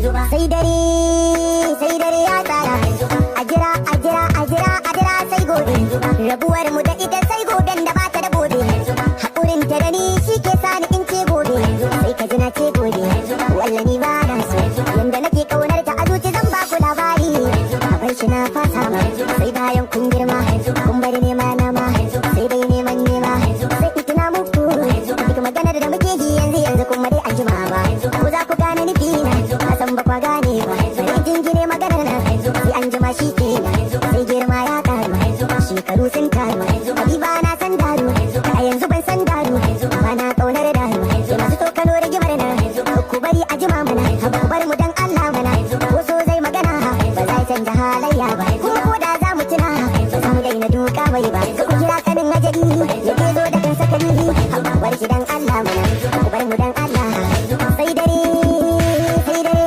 sai dare ya tsara a jira sai gobe rabuwar mu da ita sai goben da bata da gobe hakurin ta da ni shi ke sani in ce gobe sai ka ji na ce gobe wallani ba na so yanda nake kaunar ta a zuci zan ba ku labari a bar shi na fasa ma sai bayan kun girma kun bari nema na ma sai dai neman nema sai in tuna muku duk maganar da muke yi yanzu kuma dai an jima ba ko za ku gane nufi na san ba kwa gane ba bari jingine maganar na sai an jima shi ke sai girma ya karu shekaru sun taru habiba na san daru a yanzu ban san daru ba na kaunar daru masu tsokano rigimar na ku bari a jima mana ku bar mu dan Allah mana ko so zai magana ba zai canja halayya ba kuma ko da za mu tuna ba za mu daina duka mai ba ku kira kanin ajali ya ke zo da kan sakali ku bar shi dan Allah mana ku bar mu dan Allah sai dare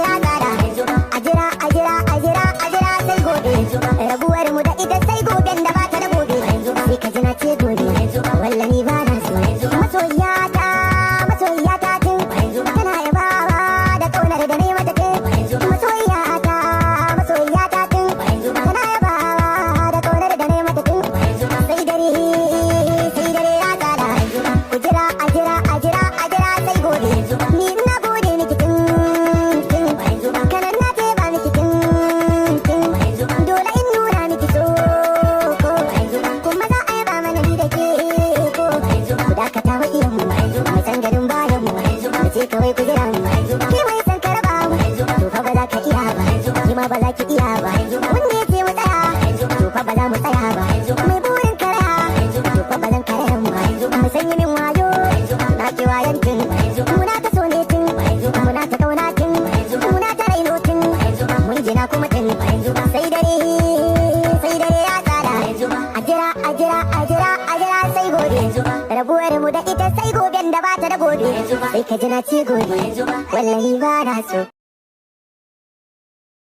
ya tsara a jira sai gobe rabuwar mu da ita sai goben da bata da gobe sai ka ji na ce gobe wallani ba na so masoyiyata tun tana yabawa da kaunar da ne mata ce masoyiyata tun tana yabawa da kaunar da ne mata tun sai dare ya tsara ku jira a jira sai gobe ni na gode miki tun kanan na ce ba miki tun dole in nuna miki so ko kuma za a yaba mana ni da ke ko ku dakata wa iyan mu mai san garin bayan mu da ce kawai ku jira mu ke mai san ka raba mu to fa ba za ka iya ba ki ma ba za ki iya ba wanda ya ce mu tsaya to fa ba za mu tsaya ba mai burin karaya to fa ba zan karaya mu mu sanya min wayo na ki wayan tun muna ta so ne tun muna ta kauna tun muna ta raino tun mun jina kuma tun sai dare ya tsara a jira sai gobe rabuwar mu da ita sai goben da bata da gobe sai ka ji na ce gobe wallahi ba na so